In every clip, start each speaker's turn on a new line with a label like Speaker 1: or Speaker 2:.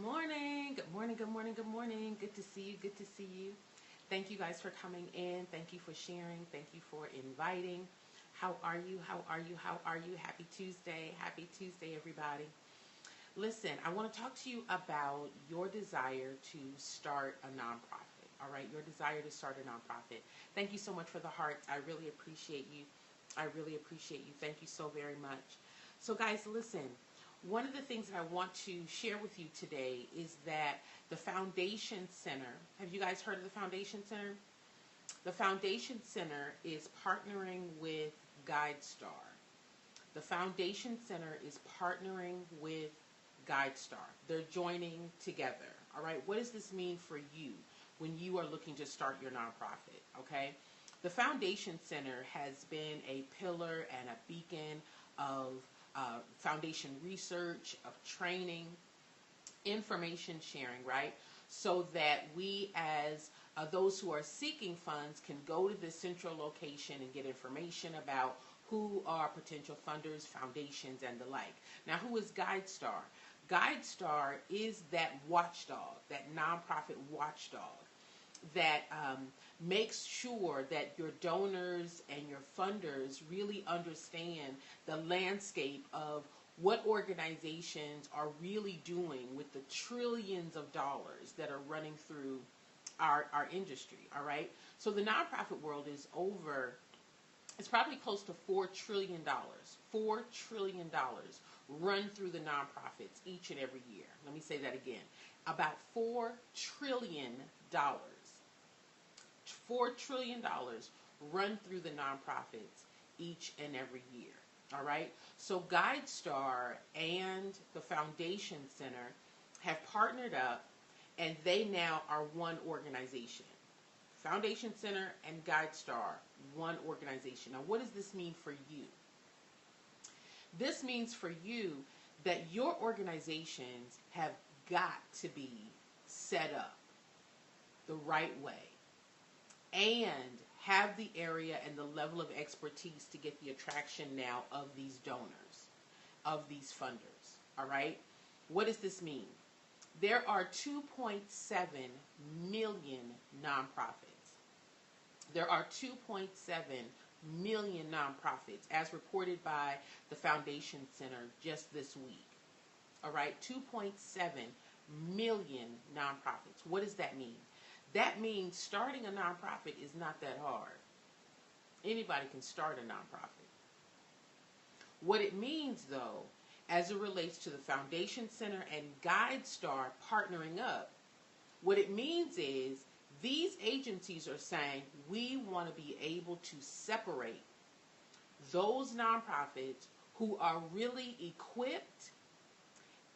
Speaker 1: morning. Good morning, good morning, good morning. Good to see you, good to see you. Thank you guys for coming in. Thank you for sharing. Thank you for inviting. How are you? How are you? How are you? Happy Tuesday. Happy Tuesday, everybody. Listen, I want to talk to you about your desire to start a nonprofit. All right, your desire to start a nonprofit. Thank you so much for the hearts. I really appreciate you. I really appreciate you. Thank you so very much. So guys, listen. One of the things that I want to share with you today is that the Foundation Center, have you guys heard of the Foundation Center? The Foundation Center is partnering with GuideStar. The Foundation Center is partnering with GuideStar. They're joining together. All right, what does this mean for you when you are looking to start your nonprofit? Okay, the Foundation Center has been a pillar and a beacon of foundation research, of training, information sharing, right? So that we as those who are seeking funds can go to this central location and get information about who are potential funders, foundations, and the like. Now, who is GuideStar? GuideStar is that watchdog, that nonprofit watchdog that makes sure that your donors and your funders really understand the landscape of what organizations are really doing with the trillions of dollars that are running through our industry, all right? So the nonprofit world is over, it's probably close to $4 trillion. $4 trillion run through the nonprofits each and every year. Let me say that again. About $4 trillion. $4 trillion run through the nonprofits each and every year. All right? So GuideStar and the Foundation Center have partnered up, and they now are one organization. Foundation Center and GuideStar, one organization. Now, what does this mean for you? This means for you that your organizations have got to be set up the right way and have the area and the level of expertise to get the attraction now of these donors, of these funders, all right? What does this mean? There are 2.7 million nonprofits. There are 2.7 million nonprofits as reported by the Foundation Center just this week, all right? 2.7 million nonprofits. What does that mean? That means starting a nonprofit is not that hard. Anybody can start a nonprofit. What it means, though, as it relates to the Foundation Center and GuideStar partnering up, what it means is these agencies are saying we want to be able to separate those nonprofits who are really equipped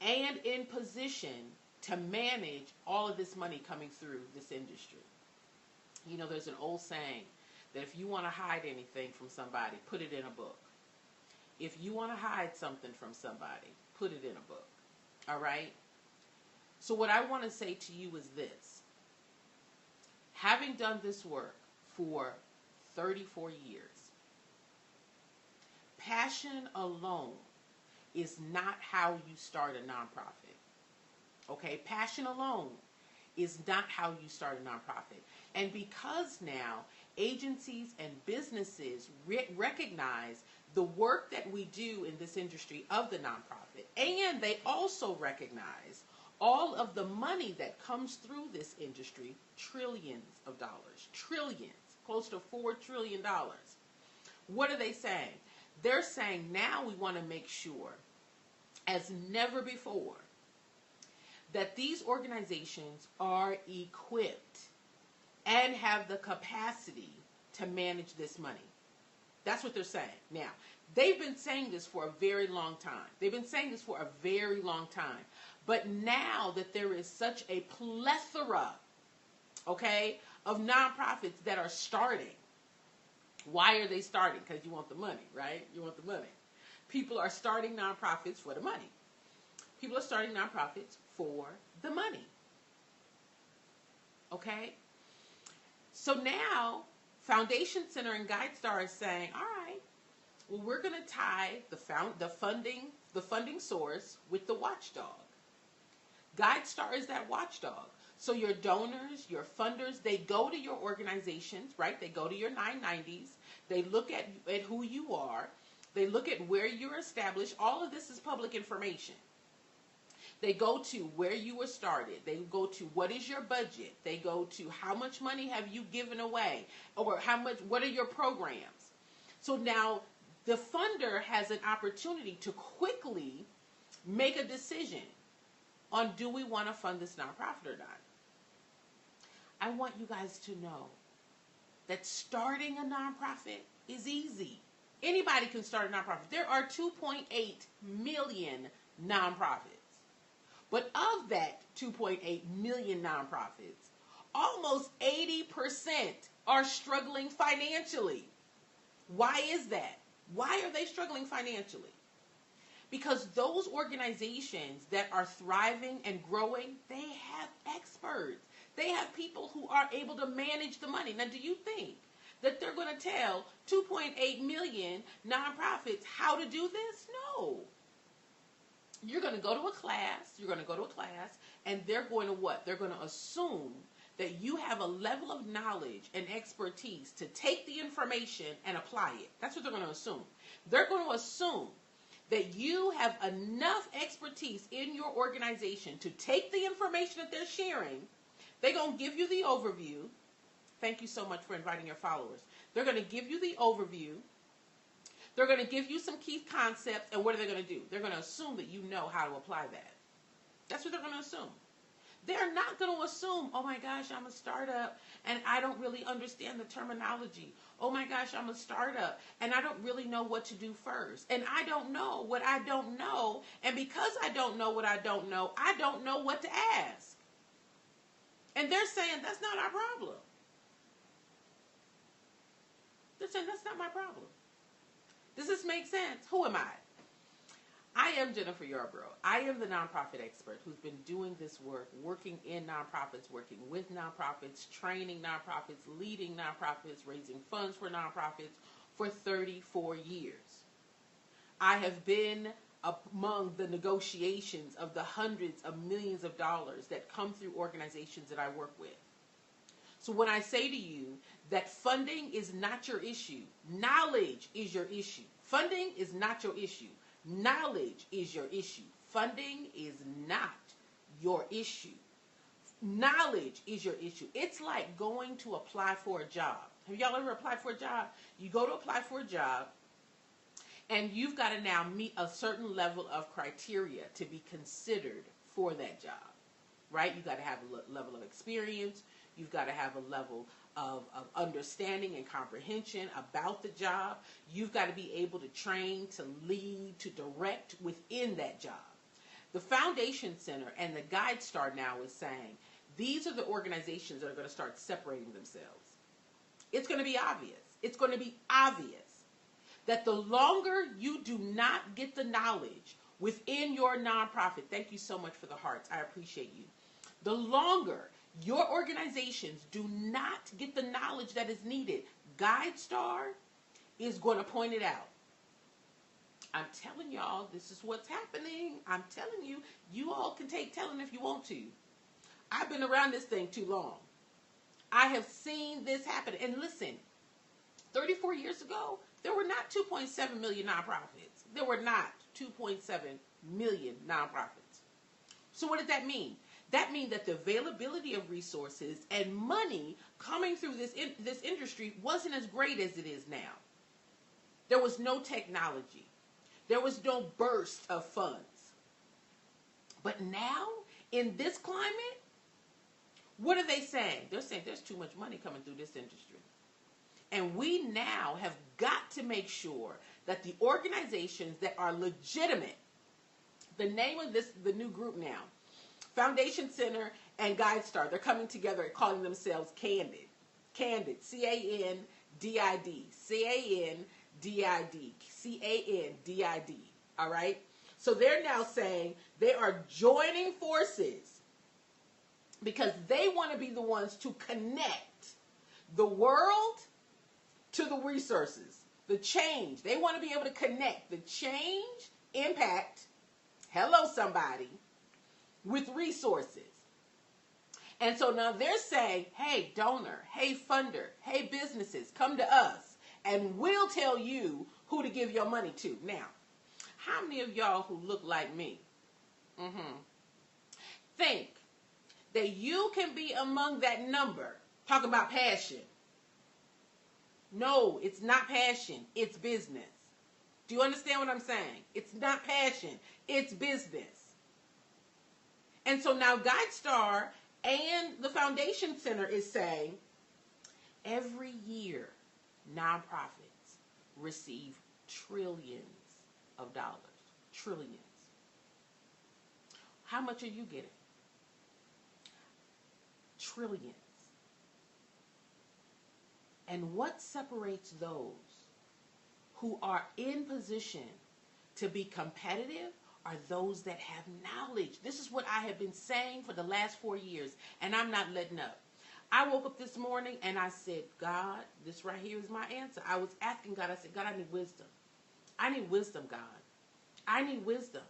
Speaker 1: and in position to manage all of this money coming through this industry. You know, there's an old saying that if you want to hide anything from somebody, put it in a book. If you want to hide something from somebody, put it in a book. All right? So what I want to say to you is this. Having done this work for 34 years, passion alone is not how you start a nonprofit. Okay, passion alone is not how you start a nonprofit. And because now agencies and businesses recognize the work that we do in this industry of the nonprofit, and they also recognize all of the money that comes through this industry, trillions of dollars, trillions, close to $4 trillion. What are they saying? They're saying now we want to make sure, as never before, that these organizations are equipped and have the capacity to manage this money. That's what they're saying. Now, they've been saying this for a very long time. They've been saying this for a very long time. But now that there is such a plethora, okay, of nonprofits that are starting, why are they starting? Because you want the money, right? You want the money. People are starting nonprofits for the money. People are starting nonprofits for the money. Okay? So now, Foundation Center and GuideStar is saying, all right, well, we're going to tie the funding source with the watchdog. GuideStar is that watchdog. So your donors, your funders, they go to your organizations, right? They go to your 990s. They look at who you are. They look at where you're established. All of this is public information. They go to where you were started. They go to what is your budget. They go to how much money have you given away, or what are your programs. So now the funder has an opportunity to quickly make a decision on, do we want to fund this nonprofit or not? I want you guys to know that starting a nonprofit is easy. Anybody can start a nonprofit. There are 2.8 million nonprofits. But of that 2.8 million nonprofits, almost 80% are struggling financially. Why is that? Why are they struggling financially? Because those organizations that are thriving and growing, they have experts. They have people who are able to manage the money. Now, do you think that they're going to tell 2.8 million nonprofits how to do this? No. You're going to go to a class, and they're going to what? They're going to assume that you have a level of knowledge and expertise to take the information and apply it. That's what they're going to assume. They're going to assume that you have enough expertise in your organization to take the information that they're sharing. They're going to give you the overview. Thank you so much for inviting your followers. They're going to give you the overview. They're going to give you some key concepts, and what are they going to do? They're going to assume that you know how to apply that. That's what they're going to assume. They're not going to assume, oh my gosh, I'm a startup, and I don't really understand the terminology. Oh my gosh, I'm a startup, and I don't really know what to do first. And I don't know what I don't know, and because I don't know what I don't know what to ask. And they're saying, that's not our problem. They're saying, that's not my problem. Does this make sense? Who am I? I am Jennifer Yarbrough. I am the nonprofit expert who's been doing this work, working in nonprofits, working with nonprofits, training nonprofits, leading nonprofits, raising funds for nonprofits for 34 years. I have been among the negotiations of the hundreds of millions of dollars that come through organizations that I work with. So when I say to you that funding is not your issue, knowledge is your issue. Funding is not your issue. Knowledge is your issue. Funding is not your issue. Knowledge is your issue. It's like going to apply for a job. Have y'all ever applied for a job? You go to apply for a job, and you've got to now meet a certain level of criteria to be considered for that job, right? You've got to have a level of experience. You've got to have a level of understanding and comprehension about the job. You've got to be able to train, to lead, to direct within that job. The Foundation Center and the GuideStar now is saying, these are the organizations that are going to start separating themselves. It's going to be obvious. It's going to be obvious that the longer you do not get the knowledge within your nonprofit, thank you so much for the hearts, I appreciate you. The longer your organizations do not get the knowledge that is needed, GuideStar is going to point it out. I'm telling y'all, this is what's happening. I'm telling you, you all can take telling if you want to. I've been around this thing too long. I have seen this happen. And listen, 34 years ago, there were not 2.7 million nonprofits. There were not 2.7 million nonprofits. So what did that mean? That means that the availability of resources and money coming through this industry wasn't as great as it is now. There was no technology. There was no burst of funds. But now, in this climate, what are they saying? They're saying there's too much money coming through this industry. And we now have got to make sure that the organizations that are legitimate, the name of the new group now, Foundation Center and GuideStar, they're coming together and calling themselves Candid. Candid, C-A-N-D-I-D. C-A-N-D-I-D. C-A-N-D-I-D. All right? So they're now saying they are joining forces because they want to be the ones to connect the world to the resources, the change. They want to be able to connect the change, impact, hello somebody, with resources. And so now they're saying, hey, donor, hey, funder, hey, businesses, come to us, and we'll tell you who to give your money to. Now, how many of y'all who look like me think that you can be among that number talking about passion? No, it's not passion. It's business. Do you understand what I'm saying? It's not passion. It's business. And so now GuideStar and the Foundation Center is saying every year nonprofits receive trillions of dollars. Trillions. How much are you getting? Trillions. And what separates those who are in position to be competitive are those that have knowledge. This is what I have been saying for the last 4 years, and I'm not letting up. I woke up this morning and I said, God, this right here is my answer. I was asking God, I said, God, I need wisdom. I need wisdom, God. I need wisdom.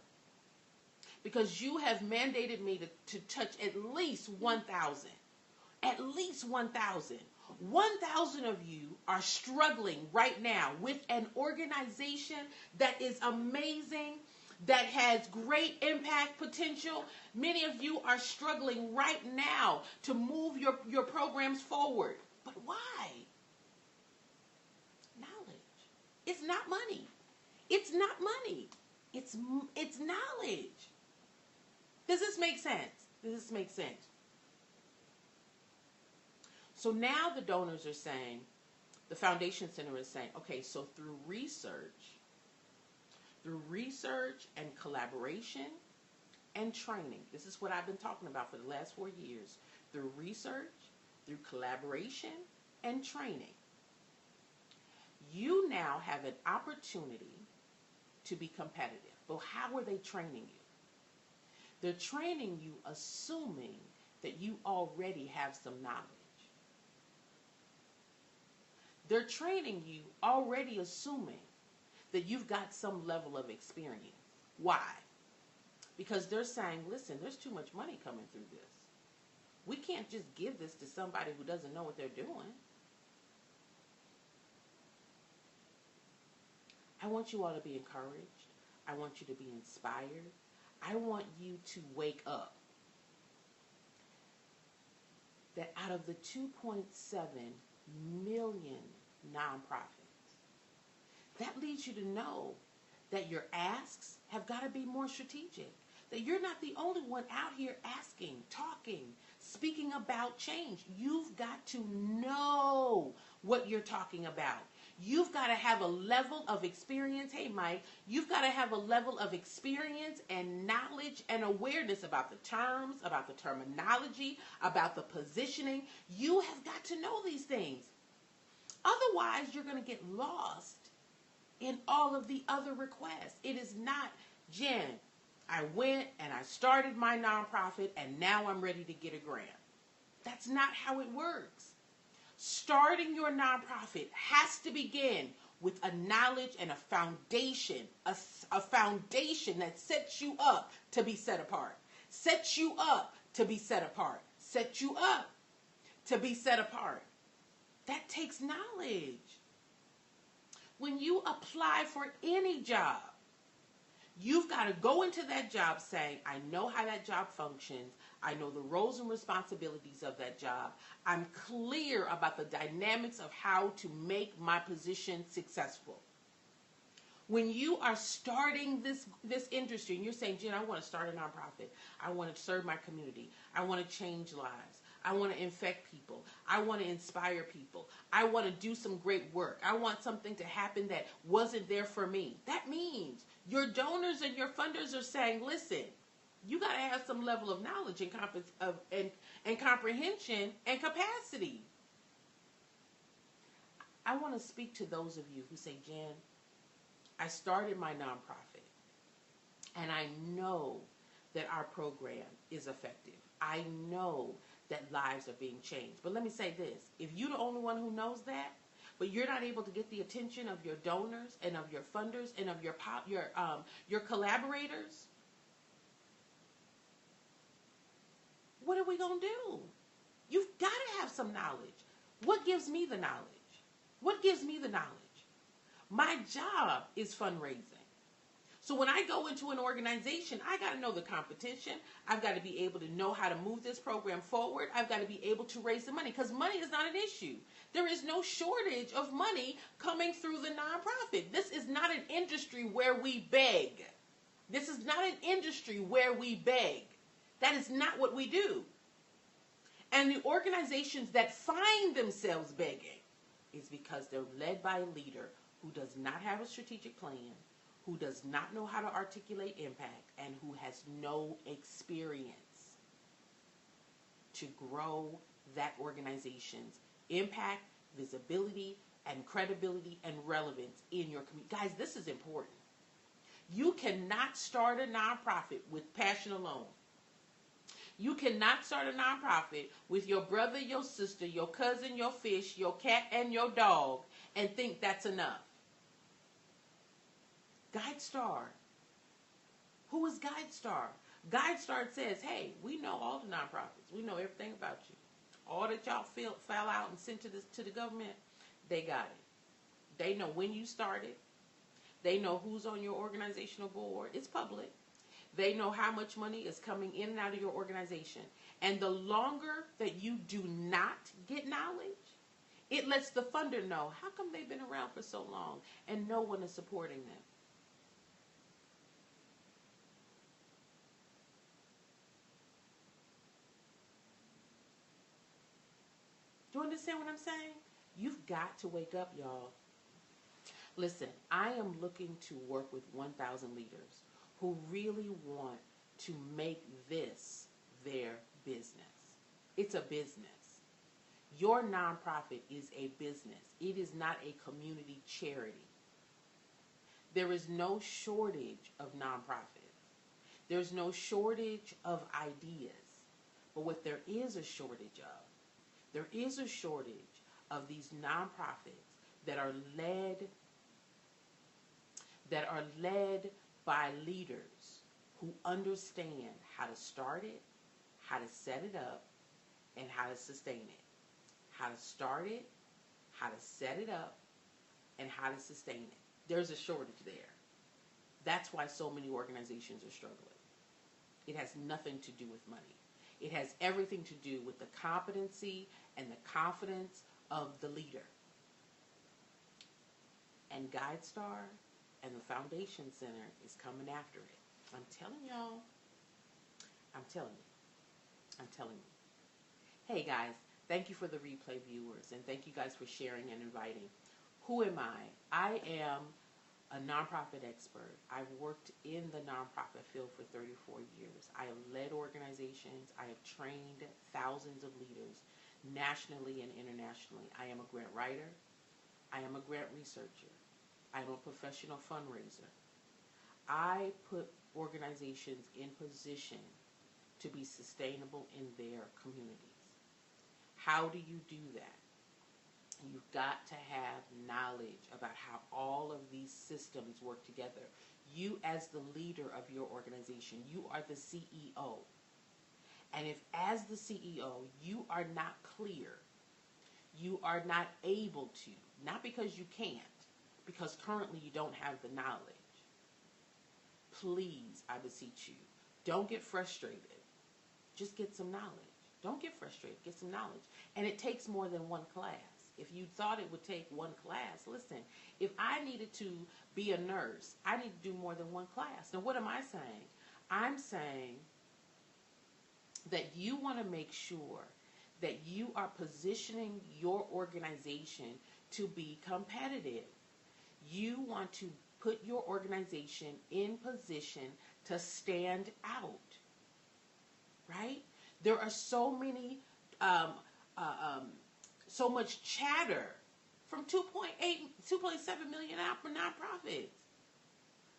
Speaker 1: Because you have mandated me to touch at least 1,000. At least 1,000. 1,000 of you are struggling right now with an organization that is amazing, that has great impact potential. Many of you are struggling right now to move your programs forward. But why? Knowledge. It's not money. It's not money. It's knowledge. Does this make sense? Does this make sense? So now the donors are saying, the Foundation Center is saying, okay, so through research and collaboration and training, this is what I've been talking about for the last 4 years, through research, through collaboration and training, you now have an opportunity to be competitive. Well, how are they training you? They're training you assuming that you already have some knowledge. They're training you already assuming that you've got some level of experience. Why? Because they're saying, listen, there's too much money coming through this. We can't just give this to somebody who doesn't know what they're doing. I want you all to be encouraged. I want you to be inspired. I want you to wake up that out of the 2.7 million nonprofits, that leads you to know that your asks have got to be more strategic. That you're not the only one out here asking, talking, speaking about change. You've got to know what you're talking about. You've got to have a level of experience. Hey, Mike, you've got to have a level of experience and knowledge and awareness about the terms, about the terminology, about the positioning. You have got to know these things. Otherwise, you're going to get lost in all of the other requests. It is not, Jen, I went and I started my nonprofit and now I'm ready to get a grant. That's not how it works. Starting your nonprofit has to begin with a knowledge and a foundation that sets you up to be set apart. Sets you up to be set apart. Sets you up to be set apart. That takes knowledge. When you apply for any job, you've got to go into that job saying, I know how that job functions. I know the roles and responsibilities of that job. I'm clear about the dynamics of how to make my position successful. When you are starting this industry and you're saying, Jen, I want to start a nonprofit. I want to serve my community. I want to change lives. I want to infect people. I want to inspire people. I want to do some great work. I want something to happen that wasn't there for me. That means your donors and your funders are saying, listen, you got to have some level of knowledge and comprehension and capacity. I want to speak to those of you who say, Jen, I started my nonprofit and I know that our program is effective. I know that lives are being changed. But let me say this. If you're the only one who knows that, but you're not able to get the attention of your donors and of your funders and of your collaborators, what are we going to do? You've got to have some knowledge. What gives me the knowledge? What gives me the knowledge? My job is fundraising. So when I go into an organization, I got to know the competition. I've got to be able to know how to move this program forward. I've got to be able to raise the money, because money is not an issue. There is no shortage of money coming through the nonprofit. This is not an industry where we beg. This is not an industry where we beg. That is not what we do. And the organizations that find themselves begging is because they're led by a leader who does not have a strategic plan, who does not know how to articulate impact, and who has no experience to grow that organization's impact, visibility, and credibility and relevance in your community. Guys, this is important. You cannot start a nonprofit with passion alone. You cannot start a nonprofit with your brother, your sister, your cousin, your fish, your cat, and your dog and think that's enough. GuideStar. Who is GuideStar? GuideStar says, hey, we know all the nonprofits. We know everything about you. All that y'all file out and sent to the government, they got it. They know when you started. They know who's on your organizational board. It's public. They know how much money is coming in and out of your organization. And the longer that you do not get knowledge, it lets the funder know, how come they've been around for so long and no one is supporting them? Do you understand what I'm saying? You've got to wake up, y'all. Listen, I am looking to work with 1,000 leaders who really want to make this their business. It's a business. Your nonprofit is a business. It is not a community charity. There is no shortage of nonprofits. There's no shortage of ideas. But what there is a shortage of, there is a shortage of these nonprofits that are led by leaders who understand how to start it, how to set it up, and how to sustain it. How to start it, how to set it up, and how to sustain it. There's a shortage there. That's why so many organizations are struggling. It has nothing to do with money. It has everything to do with the competency and the confidence of the leader. And GuideStar and the Foundation Center is coming after it. I'm telling y'all. I'm telling you. Hey guys, thank you for the replay viewers, and thank you guys for sharing and inviting. Who am I? I am a nonprofit expert. I've worked in the nonprofit field for 34 years. I have led organizations. I have trained thousands of leaders nationally and internationally. I am a grant writer. I am a grant researcher. I am a professional fundraiser. I put organizations in position to be sustainable in their communities. How do you do that? You've got to have knowledge about how all of these systems work together. You, as the leader of your organization, you are the CEO. And if as the CEO you are not clear, you are not able to, not because you can't, because currently you don't have the knowledge, please, I beseech you, don't get frustrated. Just get some knowledge. Don't get frustrated. Get some knowledge. And it takes more than one class. If you thought it would take one class, listen, if I needed to be a nurse, I need to do more than one class. Now, what am I saying? I'm saying that you want to make sure that you are positioning your organization to be competitive. You want to put your organization in position to stand out, right? There are so many, so much chatter from 2.7 million nonprofits.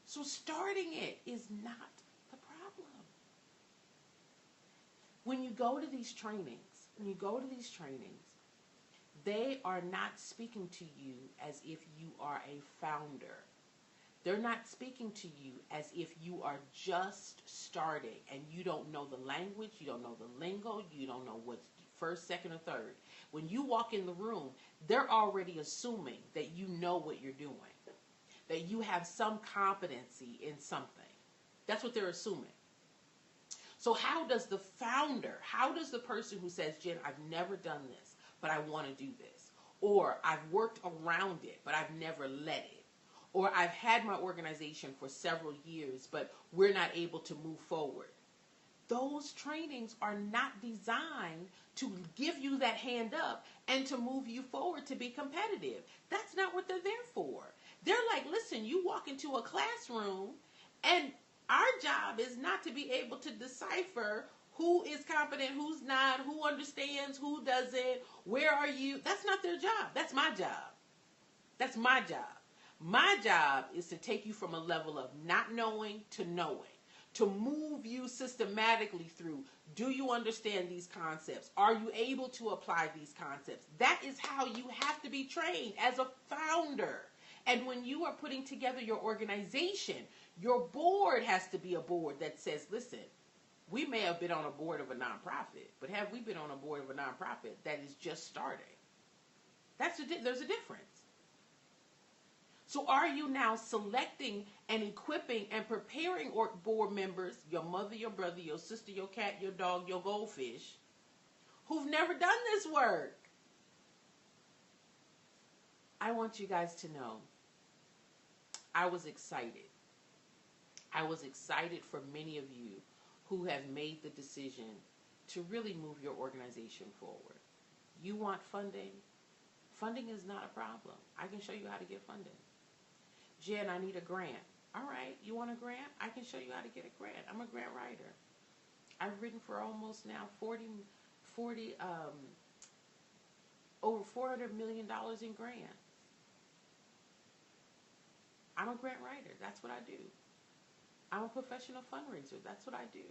Speaker 1: So starting it is not the problem. When you go to these trainings, they are not speaking to you as if you are a founder. They're not speaking to you as if you are just starting and you don't know the language, you don't know the lingo, you don't know what's first, second, or third. When you walk in the room, they're already assuming that you know what you're doing, that you have some competency in something. That's what they're assuming. So how does the founder, how does the person who says, Jen, I've never done this, but I want to do this, or I've worked around it, but I've never led it, or I've had my organization for several years, but we're not able to move forward. Those trainings are not designed to give you that hand up and to move you forward to be competitive. That's not what they're there for. They're like, listen, you walk into a classroom and our job is not to be able to decipher who is competent, who's not, who understands, who doesn't, where are you. That's not their job. That's my job. That's my job. My job is to take you from a level of not knowing to knowing, to move you systematically through. Do you understand these concepts? Are you able to apply these concepts? That is how you have to be trained as a founder. And when you are putting together your organization, your board has to be a board that says, listen, we may have been on a board of a nonprofit, but have we been on a board of a nonprofit that is just starting? There's a difference. So are you now selecting and equipping and preparing board members, your mother, your brother, your sister, your cat, your dog, your goldfish, who've never done this work? I want you guys to know, I was excited. I was excited for many of you who have made the decision to really move your organization forward. You want funding? Funding is not a problem. I can show you how to get funding. Jen, I need a grant. All right, you want a grant? I can show you how to get a grant. I'm a grant writer. I've written for almost now over $400 million in grants. I'm a grant writer. That's what I do. I'm a professional fundraiser. That's what I do.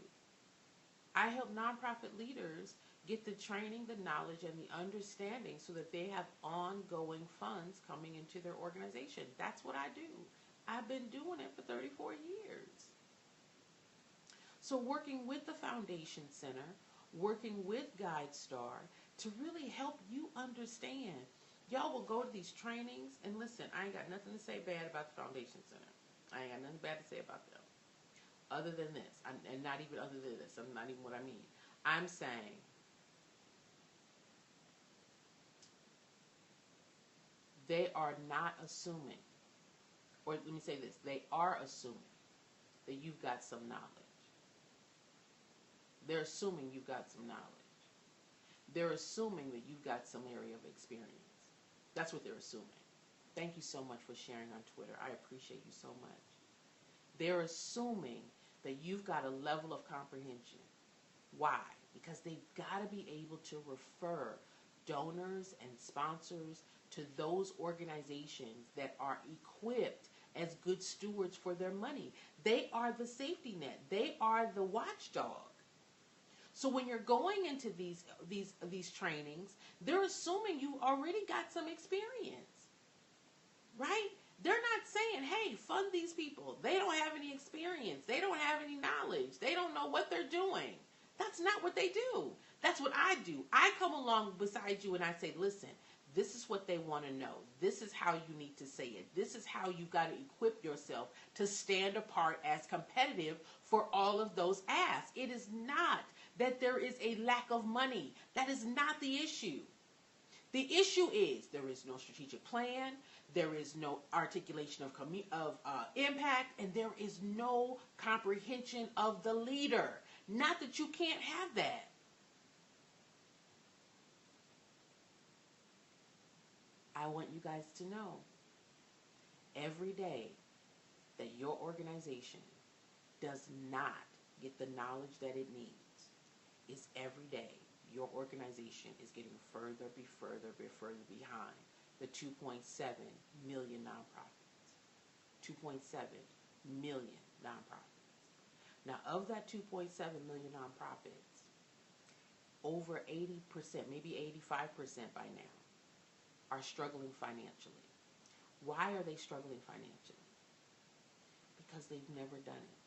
Speaker 1: I help nonprofit leaders get the training, the knowledge, and the understanding so that they have ongoing funds coming into their organization. That's what I do. I've been doing it for 34 years. So working with the Foundation Center, working with GuideStar to really help you understand. Y'all will go to these trainings, and listen, I ain't got nothing to say bad about the Foundation Center. I ain't got nothing bad to say about them. Other than this, and not even other than this, I'm not even what I mean. I'm saying they are not assuming, or let me say this, they are assuming that you've got some knowledge. They're assuming you've got some knowledge. They're assuming that you've got some area of experience. That's what they're assuming. Thank you so much for sharing on Twitter. I appreciate you so much. They're assuming that you've got a level of comprehension. Why? Because they've got to be able to refer donors and sponsors to those organizations that are equipped as good stewards for their money. They are the safety net. They are the watchdog. So when you're going into these trainings, they're assuming you already got some experience, right? They're not saying, hey, fund these people. They don't have any experience. They don't have any knowledge. They don't know what they're doing. That's not what they do. That's what I do. I come along beside you and I say, listen, this is what they want to know. This is how you need to say it. This is how you got to equip yourself to stand apart as competitive for all of those asks. It is not that there is a lack of money. That is not the issue. The issue is there is no strategic plan, there is no articulation of impact, and there is no comprehension of the leader. Not that you can't have that. I want you guys to know every day that your organization does not get the knowledge that it needs is every day your organization is getting further behind the 2.7 million nonprofits. 2.7 million nonprofits. Now, of that 2.7 million nonprofits, over 80%, maybe 85% by now, are struggling financially. Why are they struggling financially? Because they've never done it.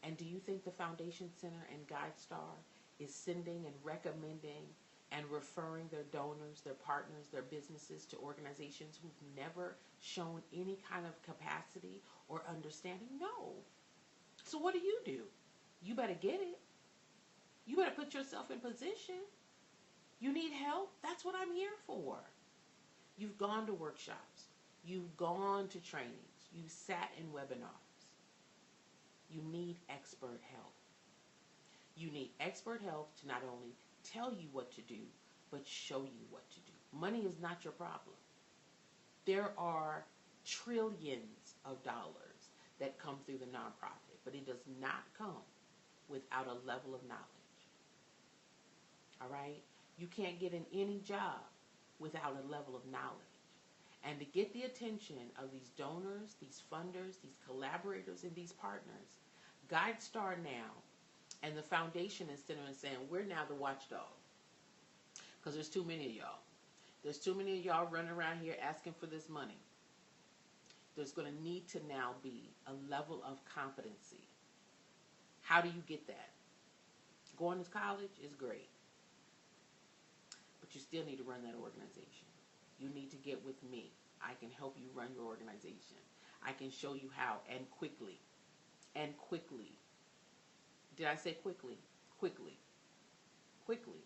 Speaker 1: And do you think the Foundation Center and GuideStar is sending and recommending and referring their donors, their partners, their businesses to organizations who've never shown any kind of capacity or understanding? No. So what do? You better get it. You better put yourself in position. You need help? That's what I'm here for. You've gone to workshops. You've gone to trainings. You've sat in webinars. You need expert help. You need expert help to not only tell you what to do, but show you what to do. Money is not your problem. There are trillions of dollars that come through the nonprofit, but it does not come without a level of knowledge. All right? You can't get in any job without a level of knowledge. And to get the attention of these donors, these funders, these collaborators, and these partners, GuideStar now and the foundation is sitting and saying, we're now the watchdog. Because there's too many of y'all. There's too many of y'all running around here asking for this money. There's going to need to now be a level of competency. How do you get that? Going to college is great. But you still need to run that organization. You need to get with me. I can help you run your organization. I can show you how, and quickly. And quickly. Did I say quickly? Quickly. Quickly.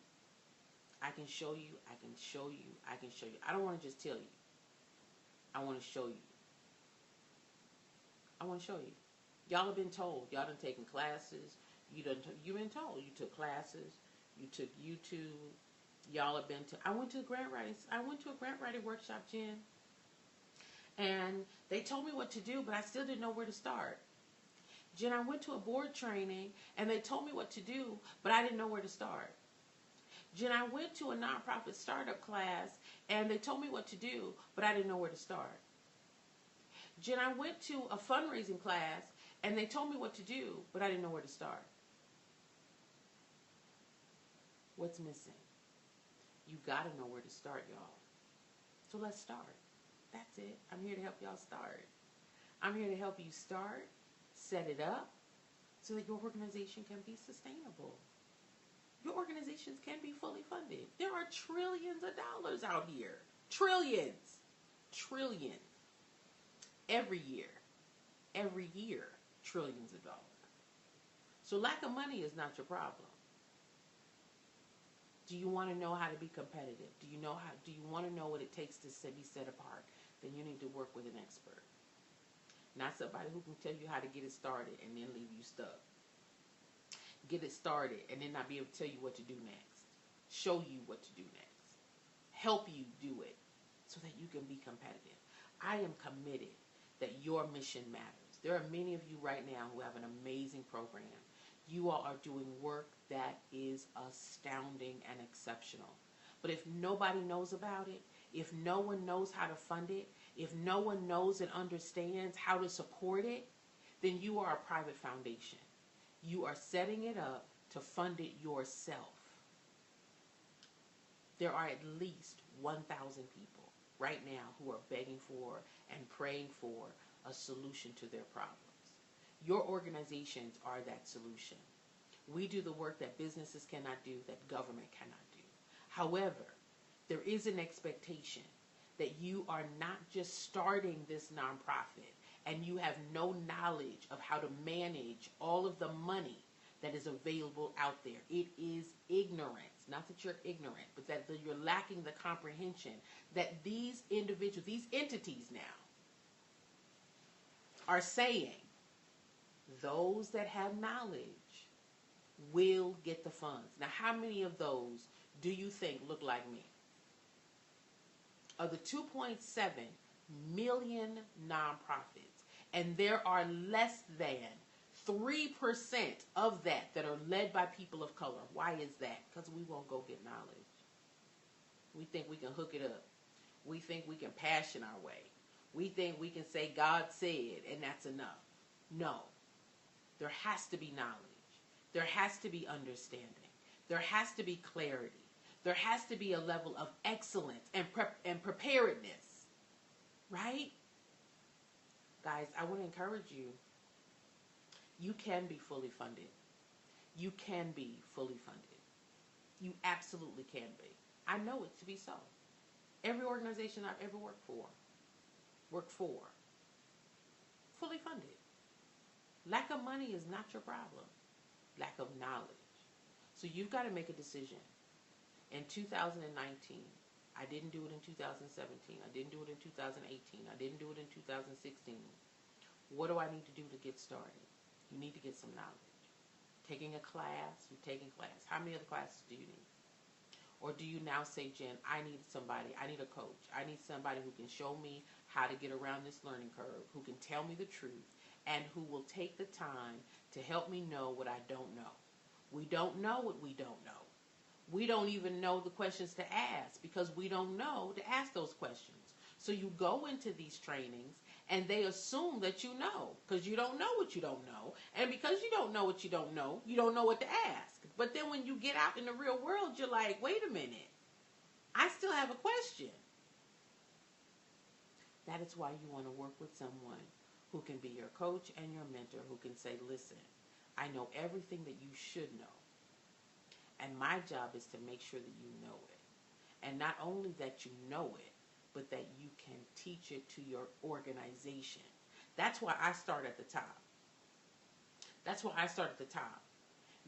Speaker 1: I can show you, I can show you, I can show you. I don't want to just tell you. I want to show you. I want to show you. Y'all have been told. Y'all done taken classes. You've been told. You took classes. You took YouTube. Y'all have been to, I went to a grant writing workshop, Jen. And they told me what to do, but I still didn't know where to start. Jen, I went to a board training, and they told me what to do, but I didn't know where to start. Jen, I went to a nonprofit startup class, and they told me what to do, but I didn't know where to start. Jen, I went to a fundraising class, and they told me what to do, but I didn't know where to start. What's missing? You got to know where to start, y'all. So let's start. That's it. I'm here to help y'all start. I'm here to help you start, set it up, so that your organization can be sustainable. Your organizations can be fully funded. There are trillions of dollars out here. Trillions. Trillions. Every year, trillions of dollars. So lack of money is not your problem. Do you want to know how to be competitive? Do you want to know what it takes to be set apart? Then you need to work with an expert. Not somebody who can tell you how to get it started and then leave you stuck. Get it started and then not be able to tell you what to do next. Show you what to do next. Help you do it so that you can be competitive. I am committed that your mission matters. There are many of you right now who have an amazing program. You all are doing work that is astounding and exceptional. But if nobody knows about it, if no one knows how to fund it, if no one knows and understands how to support it, then you are a private foundation. You are setting it up to fund it yourself. There are at least 1,000 people right now who are begging for and praying for a solution to their problems. Your organizations are that solution. We do the work that businesses cannot do, that government cannot do. However, there is an expectation that you are not just starting this nonprofit and you have no knowledge of how to manage all of the money that is available out there. It is ignorance. Not that you're ignorant, but that you're lacking the comprehension that these individuals, these entities now, are saying those that have knowledge will get the funds. Now, how many of those do you think look like me? Of the 2.7 million nonprofits, and there are less than 3% of that are led by people of color. Why is that? Because we won't go get knowledge. We think we can hook it up. We think we can passion our way. We think we can say God said and that's enough. No. There has to be knowledge. There has to be understanding. There has to be clarity. There has to be a level of excellence and preparedness. Right? Guys, I want to encourage you. You can be fully funded. You can be fully funded. You absolutely can be. I know it to be so. Every organization I've ever worked for, fully funded. Lack of money is not your problem. Lack of knowledge. So you've got to make a decision. In 2019, I didn't do it in 2017. I didn't do it in 2018. I didn't do it in 2016. What do I need to do to get started? You need to get some knowledge. Taking a class, you're taking class. How many other classes do you need? Or do you now say, Jen, I need somebody, I need a coach. I need somebody who can show me how to get around this learning curve, who can tell me the truth, and who will take the time to help me know what I don't know. We don't know what we don't know. We don't even know the questions to ask because we don't know to ask those questions. So you go into these trainings and they assume that you know because you don't know what you don't know. And because you don't know what you don't know what to ask. But then when you get out in the real world, you're like, wait a minute, I still have a question. That is why you want to work with someone who can be your coach and your mentor, who can say, listen, I know everything that you should know. And my job is to make sure that you know it. And not only that you know it, but that you can teach it to your organization. That's why I start at the top. That's why I start at the top.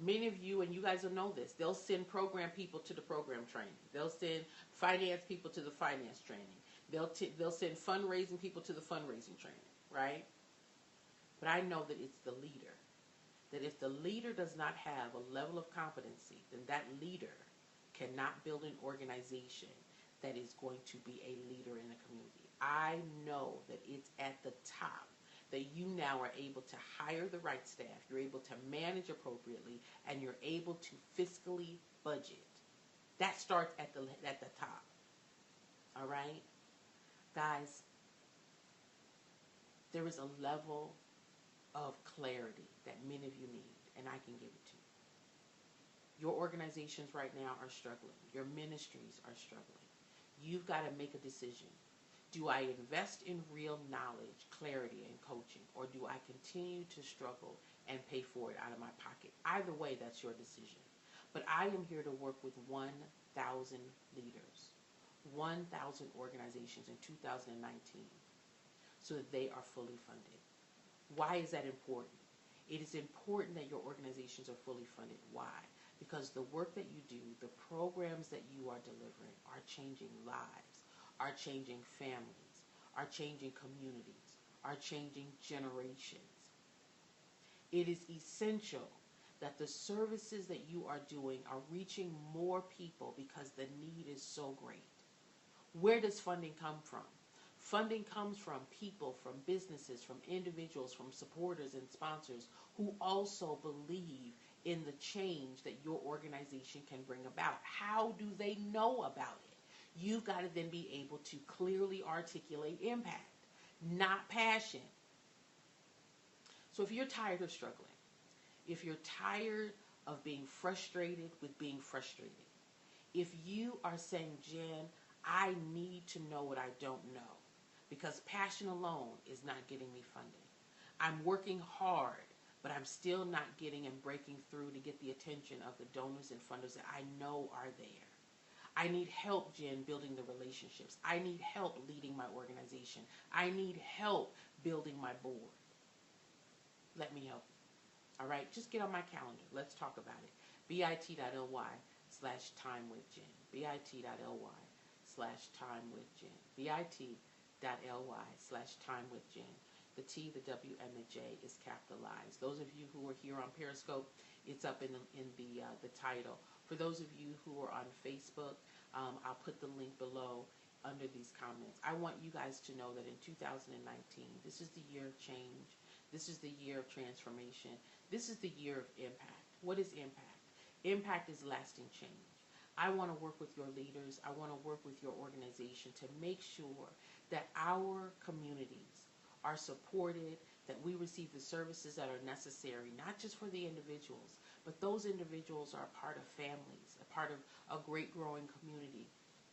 Speaker 1: Many of you, and you guys will know this, they'll send program people to the program training. They'll send finance people to the finance training. They'll send fundraising people to the fundraising training, right? But I know that it's the leader. That if the leader does not have a level of competency, then that leader cannot build an organization that is going to be a leader in a community. I know that it's at the top that you now are able to hire the right staff, you're able to manage appropriately, and you're able to fiscally budget. That starts at the top. All right? Guys, there is a level of clarity that many of you need, and I can give it to you. Your organizations right now are struggling. Your ministries are struggling. You've got to make a decision. Do I invest in real knowledge, clarity, and coaching, or do I continue to struggle and pay for it out of my pocket? Either way, that's your decision. But I am here to work with 1,000 leaders, 1,000 organizations in 2019 so that they are fully funded. Why is that important? It is important that your organizations are fully funded. Why? Because the work that you do, the programs that you are delivering are changing lives, are changing families, are changing communities, are changing generations. It is essential that the services that you are doing are reaching more people because the need is so great. Where does funding come from? Funding comes from people, from businesses, from individuals, from supporters and sponsors who also believe in the change that your organization can bring about. How do they know about it? You've got to then be able to clearly articulate impact, not passion. So if you're tired of struggling, if you're tired of being frustrated with being frustrated, if you are saying, Jen, I need to know what I don't know, because passion alone is not getting me funding. I'm working hard, but I'm still not getting and breaking through to get the attention of the donors and funders that I know are there. I need help, Jen, building the relationships. I need help leading my organization. I need help building my board. Let me help you. All right, just get on my calendar. Let's talk about it. bit.ly/timewithjen. bit.ly/timewithjen. bit.ly/timewithjen. The T, the W, and the J is capitalized. Those of you who are here on Periscope, it's up in the title. For those of you who are on Facebook, I'll put the link below under these comments. I want you guys to know that in 2019, this is the year of change. This is the year of transformation. This is the year of impact. What is impact? Impact is lasting change. I want to work with your leaders. I want to work with your organization to make sure that our communities are supported, that we receive the services that are necessary, not just for the individuals, but those individuals are a part of families, a part of a great growing community,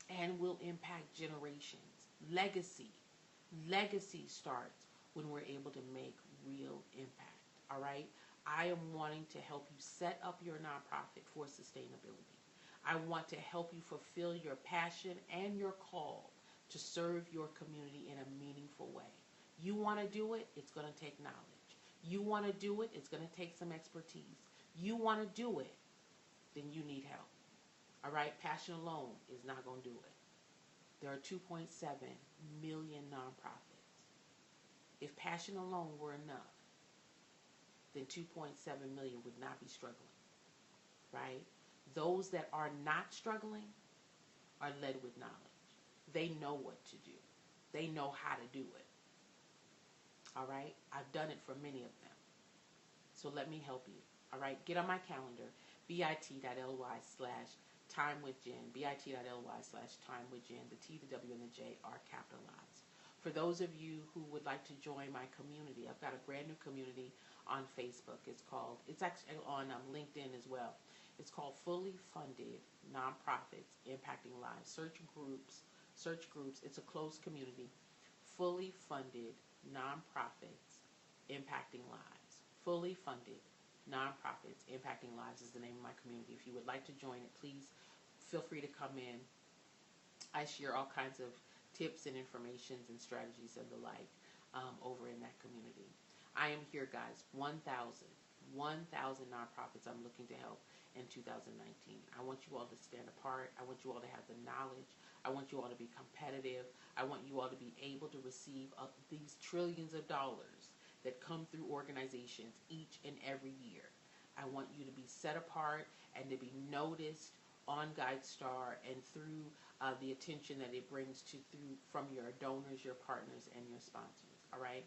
Speaker 1: and will impact generations. Legacy starts when we're able to make real impact, all right? I am wanting to help you set up your nonprofit for sustainability. I want to help you fulfill your passion and your call to serve your community in a meaningful way. You want to do it, it's going to take knowledge. You want to do it, it's going to take some expertise. You want to do it, then you need help. All right? Passion alone is not going to do it. There are 2.7 million nonprofits. If passion alone were enough, then 2.7 million would not be struggling. Right? Those that are not struggling are led with knowledge. They know what to do. They know how to do it. All right? I've done it for many of them. So let me help you. All right? Get on my calendar, bit.ly/timewithjen, bit.ly/timewithjen. The T, the W, and the J are capitalized. For those of you who would like to join my community, I've got a brand new community on Facebook. It's actually on LinkedIn as well. It's called Fully Funded Nonprofits Impacting Lives. Search groups. It's a closed community. Fully Funded Nonprofits Impacting Lives. Fully Funded Nonprofits Impacting Lives is the name of my community. If you would like to join it, please feel free to come in. I share all kinds of tips and informations and strategies and the like over in that community. I am here, guys. 1,000 nonprofits I'm looking to help in 2019. I want you all to stand apart. I want you all to have the knowledge. I want you all to be competitive. I want you all to be able to receive these trillions of dollars that come through organizations each and every year. I want you to be set apart and to be noticed on GuideStar and through the attention that it brings from your donors, your partners, and your sponsors. All right?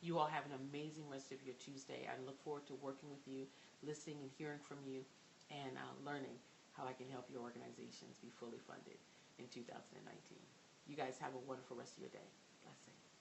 Speaker 1: You all have an amazing rest of your Tuesday. I look forward to working with you, listening and hearing from you, and learning how I can help your organizations be fully funded in 2019. You guys have a wonderful rest of your day. Blessings.